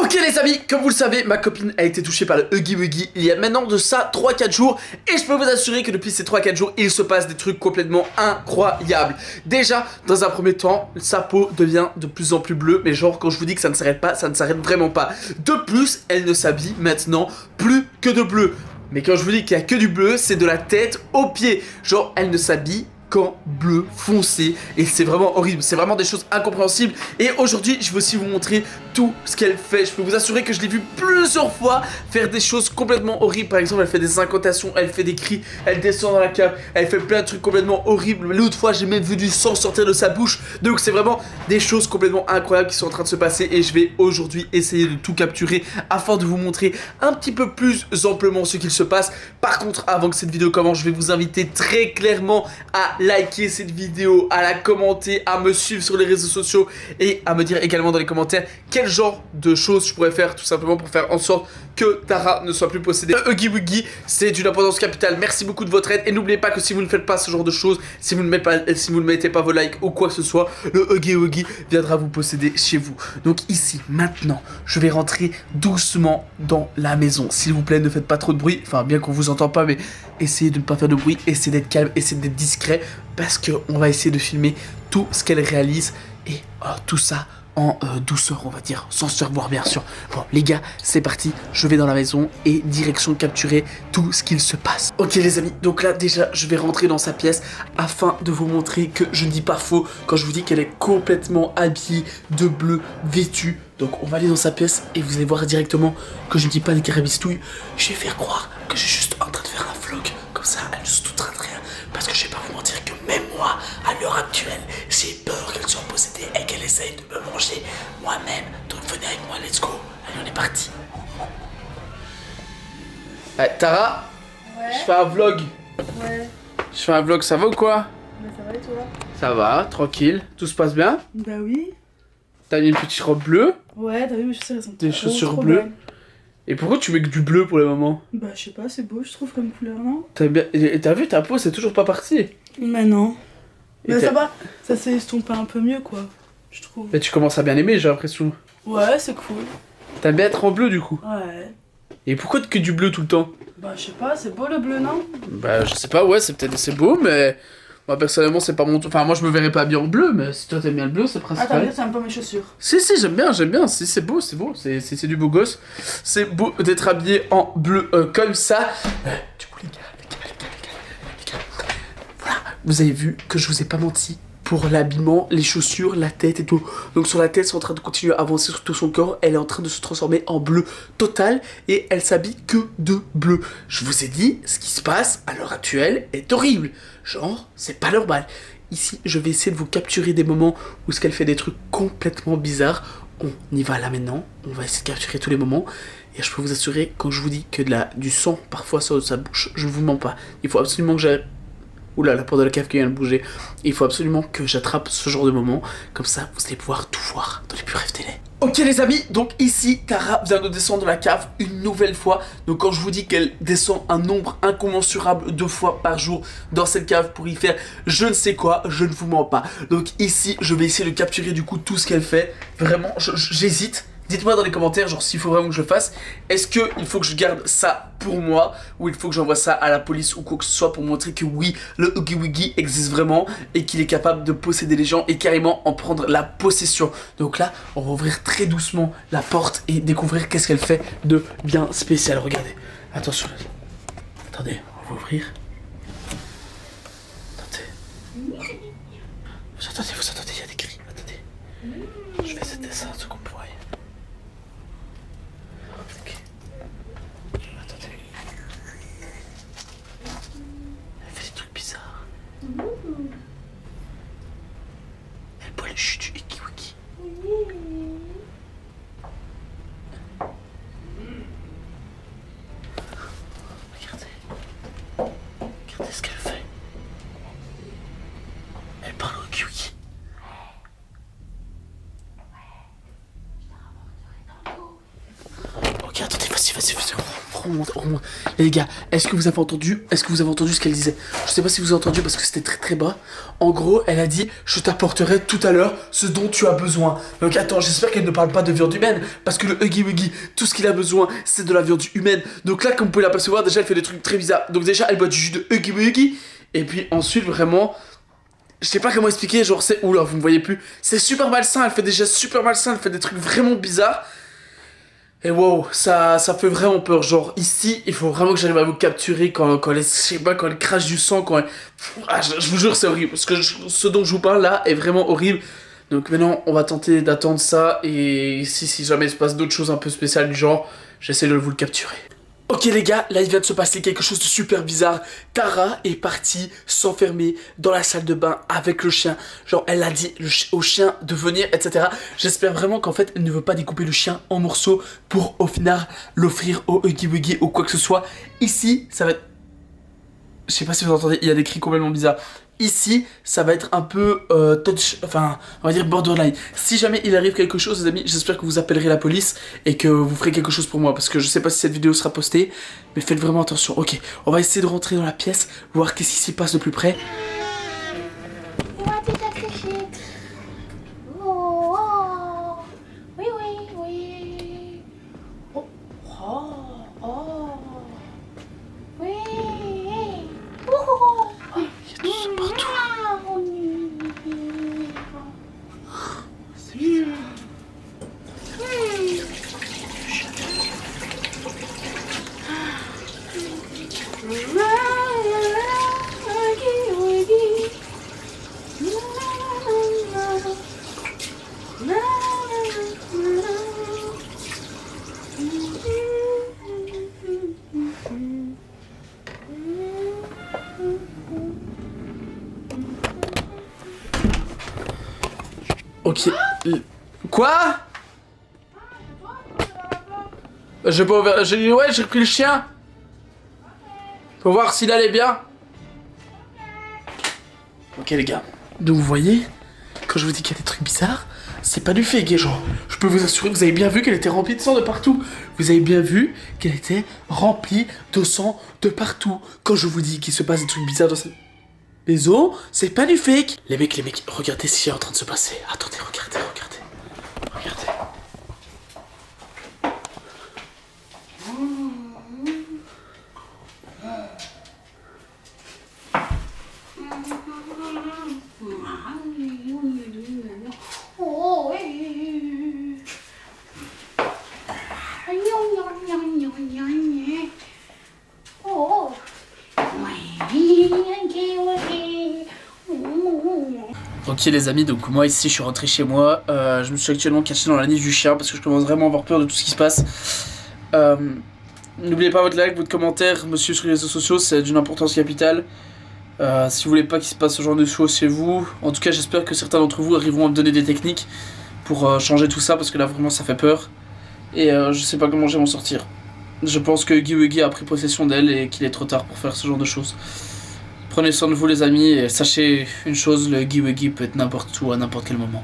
Ok les amis, comme vous le savez, ma copine a été touchée par le Huggy Wuggy il y a maintenant de ça 3-4 jours. Et je peux vous assurer que depuis ces 3-4 jours, il se passe des trucs complètement incroyables. Déjà, dans un premier temps, sa peau devient de plus en plus bleue. Mais genre, quand je vous dis que ça ne s'arrête pas, ça ne s'arrête vraiment pas. De plus, elle ne s'habille maintenant plus que de bleu. Mais quand je vous dis qu'il n'y a que du bleu, c'est de la tête aux pieds. Genre, elle ne s'habille qu'en bleu foncé et c'est vraiment horrible, c'est vraiment des choses incompréhensibles. Et aujourd'hui je vais aussi vous montrer tout ce qu'elle fait. Je peux vous assurer que je l'ai vu plusieurs fois faire des choses complètement horribles. Par exemple, elle fait des incantations, elle fait des cris, elle descend dans la cave, elle fait plein de trucs complètement horribles. L'autre fois j'ai même vu du sang sortir de sa bouche. Donc c'est vraiment des choses complètement incroyables qui sont en train de se passer et je vais aujourd'hui essayer de tout capturer afin de vous montrer un petit peu plus amplement ce qu'il se passe. Par contre, avant que cette vidéo commence, je vais vous inviter très clairement à liker cette vidéo, à la commenter, à me suivre sur les réseaux sociaux et à me dire également dans les commentaires quel genre de choses je pourrais faire tout simplement pour faire en sorte que Tara ne soit plus possédée. Le Huggy Wuggy, c'est d'une importance capitale. Merci beaucoup de votre aide et n'oubliez pas que si vous ne faites pas ce genre de choses, si vous ne mettez pas vos likes ou quoi que ce soit, le Huggy Wuggy viendra vous posséder chez vous. Donc ici, maintenant, je vais rentrer doucement dans la maison. S'il vous plaît, ne faites pas trop de bruit. Enfin, bien qu'on vous entend pas, mais essayez de ne pas faire de bruit, essayez d'être calme, essayez d'être discret parce qu'on va essayer de filmer tout ce qu'elle réalise et tout ça en douceur, on va dire, sans se revoir bien sûr. Bon les gars, c'est parti, je vais dans la maison et direction capturer tout ce qu'il se passe. Ok les amis, donc là déjà je vais rentrer dans sa pièce afin de vous montrer que je ne dis pas faux quand je vous dis qu'elle est complètement habillée de bleu, vêtue. Donc on va aller dans sa pièce et vous allez voir directement que je ne dis pas des carabistouilles. Je vais faire croire que je suis juste en train de faire un vlog, comme ça elle ne se doutera de rien. Parce que je vais pas vous mentir que même moi, à l'heure actuelle, j'ai peur qu'elle soit possédée et qu'elle essaye de me manger moi-même. Donc venez avec moi, let's go. Allez, on est parti. Tara, Ouais. je fais un vlog. Ouais. Je fais un vlog, ça va ou quoi? Bah ça va et toi? Ça va, tranquille. Tout se passe bien? Bah oui. T'as mis une petite robe bleue? Ouais, t'as vu mes chaussures, elles sont Des trop, chaussures trop bleues. belles. Et pourquoi tu mets que du bleu pour le moment? Bah je sais pas, c'est beau je trouve comme couleur, non? T'as vu, ta peau c'est toujours pas parti. Bah non. Et Bah ça va, ça s'est estompé un peu mieux quoi, je trouve. Mais tu commences à bien aimer, j'ai l'impression. Ouais, c'est cool. T'aimes bien être en bleu du coup. Ouais. Et pourquoi que du bleu tout le temps? Bah je sais pas, c'est beau le bleu, non? Bah je sais pas, ouais, c'est beau, mais moi personnellement c'est pas mon tour. Enfin moi je me verrais pas bien en bleu, mais si toi t'aimes bien le bleu, c'est Ah t'as principal. vu, c'est un peu mes chaussures. Si j'aime bien, si c'est beau, c'est du beau gosse. C'est beau d'être habillé en bleu comme ça. Du coup les gars, voilà, vous avez vu que je vous ai pas menti. Pour l'habillement, les chaussures, la tête et tout. Donc sur la tête, c'est en train de continuer à avancer sur tout son corps. Elle est en train de se transformer en bleu total. Et elle s'habille que de bleu. Je vous ai dit, ce qui se passe à l'heure actuelle est horrible. Genre, c'est pas normal. Ici, je vais essayer de vous capturer des moments où ce qu'elle fait des trucs complètement bizarres. On y va là maintenant. On va essayer de capturer tous les moments. Et je peux vous assurer, quand je vous dis que du sang parfois sort de sa bouche, je ne vous mens pas. Il faut absolument que j'aille... Oula, la porte de la cave qui vient de bouger. Il faut absolument que j'attrape ce genre de moment. Comme ça, vous allez pouvoir tout voir dans les plus rêves télé. Ok les amis, donc ici, Tara vient de descendre de la cave une nouvelle fois. Donc quand je vous dis qu'elle descend un nombre incommensurable de fois par jour dans cette cave pour y faire je ne sais quoi, je ne vous mens pas. Donc ici, je vais essayer de capturer du coup tout ce qu'elle fait. Vraiment, j'hésite. Dites-moi dans les commentaires, genre s'il faut vraiment que je le fasse. Est-ce qu'il faut que je garde ça pour moi ou il faut que j'envoie ça à la police ou quoi que ce soit pour montrer que oui, le Huggy Wuggy existe vraiment et qu'il est capable de posséder les gens et carrément en prendre la possession. Donc là, on va ouvrir très doucement la porte et découvrir qu'est-ce qu'elle fait de bien spécial. Regardez, attention. Attendez, on va ouvrir. Attendez. Vous entendez, il y a des cris. Attendez. Je vais essayer de descendre ce qu'on pourrait. Ok. Attendez. Elle fait des trucs bizarres. Elle boit le jus du Huggy Wuggy. Regardez. Regardez ce qu'elle fait. Elle parle au Huggy Wuggy. Ok, attendez, Vas-y, remonte. Les gars, est-ce que vous avez entendu ce qu'elle disait? Je sais pas si vous avez entendu parce que c'était très très bas. En gros, elle a dit, je t'apporterai tout à l'heure ce dont tu as besoin. Donc attends, j'espère qu'elle ne parle pas de viande humaine, parce que le Huggy Wuggy, tout ce qu'il a besoin, c'est de la viande humaine. Donc là, comme vous pouvez l'apercevoir, déjà elle fait des trucs très bizarres. Donc déjà, elle boit du jus de Huggy Wuggy, et puis ensuite vraiment, je sais pas comment expliquer, genre c'est, oula, vous me voyez plus, c'est super malsain, elle fait des gestes super malsains, elle fait des trucs vraiment bizarres. Et wow, ça fait vraiment peur. Genre ici, il faut vraiment que j'arrive à vous capturer quand elle, je sais pas, quand elle crache du sang, quand elle... Ah, je vous jure, c'est horrible. Parce que ce dont je vous parle là est vraiment horrible. Donc maintenant, on va tenter d'attendre ça. Et si jamais il se passe d'autres choses un peu spéciales du genre, j'essaie de vous le capturer. Ok les gars, là il vient de se passer quelque chose de super bizarre. Tara est partie s'enfermer dans la salle de bain avec le chien. Genre elle a dit au chien de venir, etc. J'espère vraiment qu'en fait elle ne veut pas découper le chien en morceaux pour au final l'offrir au Huggy Wuggy ou quoi que ce soit. Ici, ça va être... Je sais pas si vous entendez, il y a des cris complètement bizarres. Ici, ça va être un peu touch, enfin, on va dire borderline. Si jamais il arrive quelque chose, les amis, j'espère que vous appellerez la police et que vous ferez quelque chose pour moi. Parce que je sais pas si cette vidéo sera postée, mais faites vraiment attention. Ok, on va essayer de rentrer dans la pièce, voir qu'est-ce qui s'y passe de plus près. Ok. Quoi? J'ai pas ouvert. Ouais, j'ai repris le chien. Faut voir s'il allait bien. Ok les gars. Donc vous voyez, quand je vous dis qu'il y a des trucs bizarres, c'est pas du fake, genre. Je peux vous assurer que vous avez bien vu qu'elle était remplie de sang de partout. Vous avez bien vu qu'elle était remplie de sang de partout. Quand je vous dis qu'il se passe des trucs bizarres dans cette maison, c'est pas du fake. Les mecs, regardez ce qui est en train de se passer. Attendez, regardez. Ok les amis, donc moi ici je suis rentré chez moi, je me suis actuellement caché dans la niche du chien parce que je commence vraiment à avoir peur de tout ce qui se passe. N'oubliez pas votre like, votre commentaire, monsieur sur les réseaux sociaux, c'est d'une importance capitale. Si vous voulez pas qu'il se passe ce genre de choses chez vous, en tout cas j'espère que certains d'entre vous arriveront à me donner des techniques pour changer tout ça parce que là vraiment ça fait peur. Et je sais pas comment je vais m'en sortir. Je pense que Huggy Wuggy a pris possession d'elle et qu'il est trop tard pour faire ce genre de choses. Prenez soin de vous les amis et sachez une chose, le Huggy Wuggy peut être n'importe où à n'importe quel moment.